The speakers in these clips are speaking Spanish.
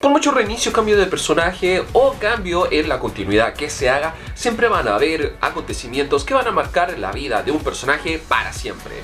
Por mucho reinicio, cambio de personaje o cambio en la continuidad que se haga, siempre van a haber acontecimientos que van a marcar la vida de un personaje para siempre.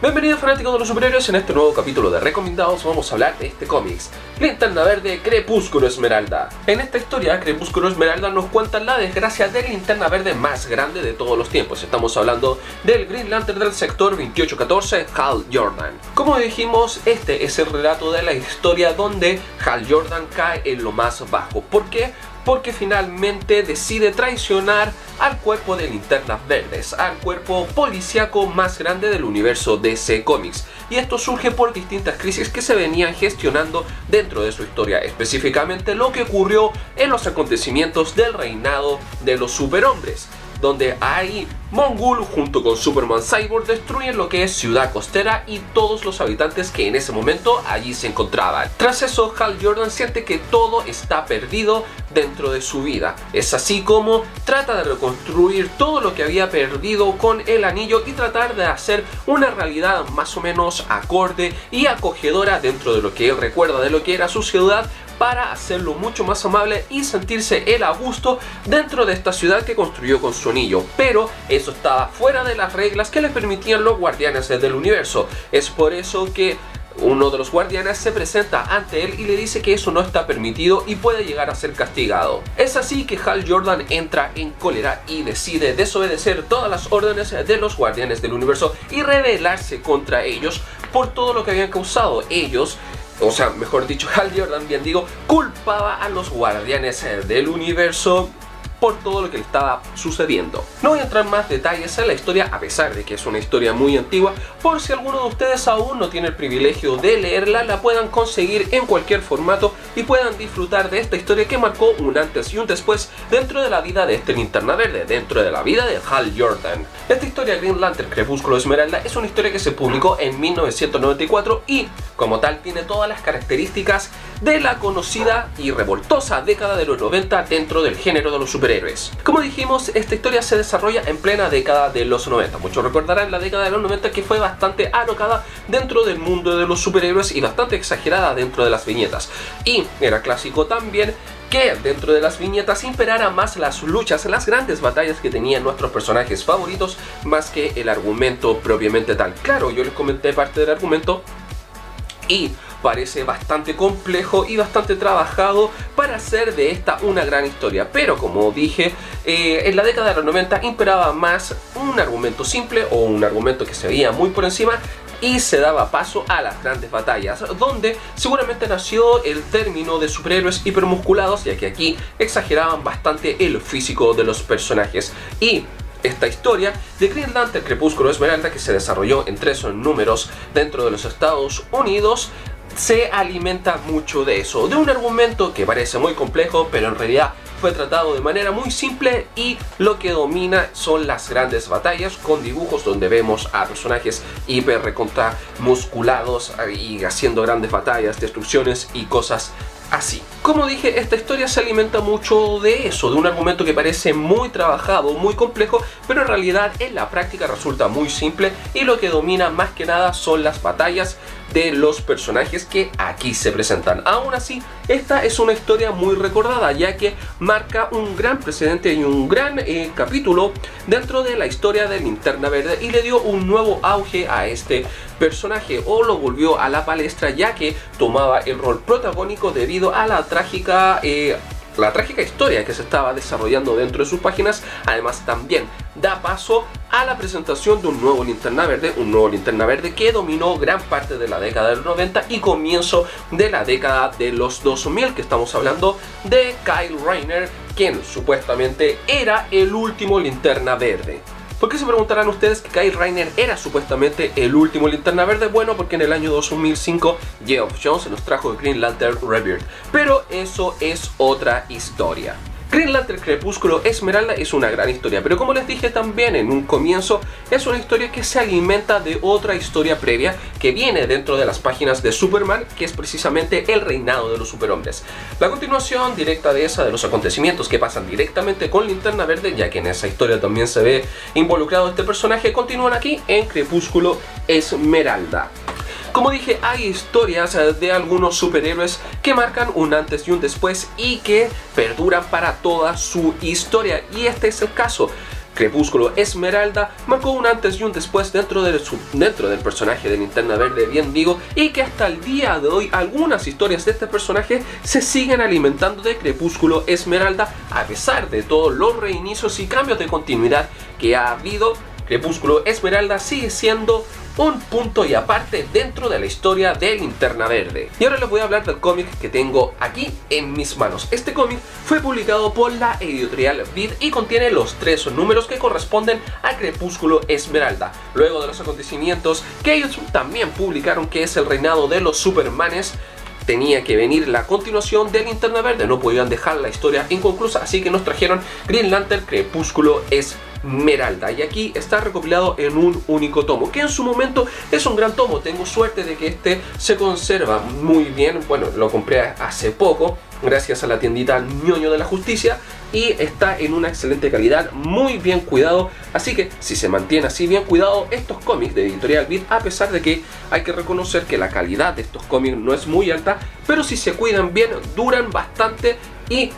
Bienvenidos fanáticos de los superhéroes, en este nuevo capítulo de Recomendados vamos a hablar de este cómics, Linterna Verde Crepúsculo Esmeralda. En esta historia, Crepúsculo Esmeralda nos cuenta la desgracia del Linterna Verde más grande de todos los tiempos. Estamos hablando del Green Lantern del sector 2814, Hal Jordan. Como dijimos, este es el relato de la historia donde Hal Jordan cae en lo más bajo. ¿Por qué? Porque finalmente decide traicionar al cuerpo de Linternas Verdes, al cuerpo policíaco más grande del universo DC Comics. Y esto surge por distintas crisis que se venían gestionando dentro de su historia, específicamente lo que ocurrió en los acontecimientos del reinado de los superhombres, donde ahí Mongul junto con Superman Cyborg destruyen lo que es Ciudad Costera y todos los habitantes que en ese momento allí se encontraban. Tras eso, Hal Jordan siente que todo está perdido dentro de su vida. Es así como trata de reconstruir todo lo que había perdido con el anillo y tratar de hacer una realidad más o menos acorde y acogedora dentro de lo que él recuerda de lo que era su ciudad, para hacerlo mucho más amable y sentirse él a gusto dentro de esta ciudad que construyó con su anillo. Pero eso estaba fuera de las reglas que le permitían los guardianes del universo. Es por eso que uno de los guardianes se presenta ante él y le dice que eso no está permitido y puede llegar a ser castigado. Es así que Hal Jordan entra en cólera y decide desobedecer todas las órdenes de los guardianes del universo y rebelarse contra ellos por todo lo que habían causado ellos. O sea, mejor dicho, Hal Jordan, bien digo, culpaba a los guardianes del universo por todo lo que le estaba sucediendo. No voy a entrar en más detalles en la historia, a pesar de que es una historia muy antigua. Por si alguno de ustedes aún no tiene el privilegio de leerla, la puedan conseguir en cualquier formato y puedan disfrutar de esta historia que marcó un antes y un después dentro de la vida de este Linterna Verde, dentro de la vida de Hal Jordan. Esta historia, Green Lantern Crepúsculo Esmeralda, es una historia que se publicó en 1994 y, como tal, tiene todas las características de la conocida y revoltosa década de los 90 dentro del género de los superhéroes. Como dijimos, esta historia se desarrolla en plena década de los 90. Muchos recordarán la década de los 90, que fue bastante alocada dentro del mundo de los superhéroes y bastante exagerada dentro de las viñetas. Y era clásico también que dentro de las viñetas imperara más las luchas, las grandes batallas que tenían nuestros personajes favoritos, más que el argumento propiamente tal. Claro, yo les comenté parte del argumento y parece bastante complejo y bastante trabajado para hacer de esta una gran historia. Pero como dije, en la década de los 90 imperaba más un argumento simple o un argumento que se veía muy por encima y se daba paso a las grandes batallas, donde seguramente nació el término de superhéroes hipermusculados, ya que aquí exageraban bastante el físico de los personajes. Y esta historia de Green Lantern Crepúsculo Esmeralda, que se desarrolló en 3 números dentro de los Estados Unidos, se alimenta mucho de eso, de un argumento que parece muy complejo, pero en realidad fue tratado de manera muy simple y lo que domina son las grandes batallas con dibujos donde vemos a personajes hiper recontra musculados y haciendo grandes batallas, destrucciones y cosas así. Como dije, esta historia se alimenta mucho de eso, de un argumento que parece muy trabajado, muy complejo, pero en realidad en la práctica resulta muy simple y lo que domina más que nada son las batallas de los personajes que aquí se presentan. Aún así, esta es una historia muy recordada, ya que marca un gran precedente y un gran capítulo dentro de la historia de Linterna Verde y le dio un nuevo auge a este personaje, o lo volvió a la palestra, ya que tomaba el rol protagónico debido a la trágica historia que se estaba desarrollando dentro de sus páginas. Además, también da paso a la presentación de un nuevo Linterna Verde que dominó gran parte de la década de los 90 y comienzo de la década de los 2000, que estamos hablando de Kyle Rayner, quien supuestamente era el último Linterna Verde. ¿Por qué se preguntarán ustedes que Kyle Rayner era supuestamente el último Linterna Verde? Bueno, porque en el año 2005 Geoff Johns nos trajo Green Lantern Rebirth. Pero eso es otra historia. Green Lantern Crepúsculo Esmeralda es una gran historia, pero como les dije también en un comienzo, es una historia que se alimenta de otra historia previa que viene dentro de las páginas de Superman, que es precisamente el reinado de los superhombres. La continuación directa de esa, de los acontecimientos que pasan directamente con Linterna Verde, ya que en esa historia también se ve involucrado este personaje, continúan aquí en Crepúsculo Esmeralda. Como dije, hay historias de algunos superhéroes que marcan un antes y un después y que perduran para toda su historia, y este es el caso. Crepúsculo Esmeralda marcó un antes y un después dentro del personaje de Linterna Verde, bien digo, y que hasta el día de hoy algunas historias de este personaje se siguen alimentando de Crepúsculo Esmeralda, a pesar de todos los reinicios y cambios de continuidad que ha habido. Crepúsculo Esmeralda sigue siendo un punto y aparte dentro de la historia de Linterna Verde. Y ahora les voy a hablar del cómic que tengo aquí en mis manos. Este cómic fue publicado por la editorial Vid y contiene los 3 números que corresponden a Crepúsculo Esmeralda. Luego de los acontecimientos que ellos también publicaron, que es el reinado de los Supermanes, tenía que venir la continuación de Linterna Verde, no podían dejar la historia inconclusa, así que nos trajeron Green Lantern Crepúsculo Esmeralda, y aquí está recopilado en un único tomo, que en su momento es un gran tomo. Tengo suerte de que este se conserva muy bien. Bueno, lo compré hace poco gracias a la tiendita Ñoño de la Justicia y está en una excelente calidad, muy bien cuidado. Así que si se mantiene así bien cuidado estos cómics de editorial Vid, a pesar de que hay que reconocer que la calidad de estos cómics no es muy alta, pero si se cuidan bien duran bastante y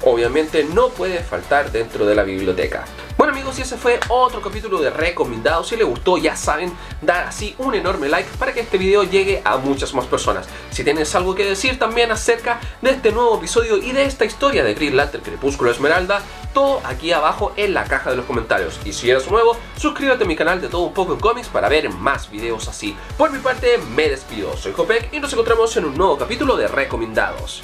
obviamente no puede faltar dentro de la biblioteca. Bueno amigos, y ese fue otro capítulo de Recomendados. Si les gustó, ya saben, dar así un enorme like para que este video llegue a muchas más personas. Si tienes algo que decir también acerca de este nuevo episodio y de esta historia de Green Lantern Crepúsculo Esmeralda, todo aquí abajo en la caja de los comentarios. Y si eres nuevo, suscríbete a mi canal de Todo Un Poco en Cómics para ver más videos así. Por mi parte, me despido. Soy Jopek y nos encontramos en un nuevo capítulo de Recomendados.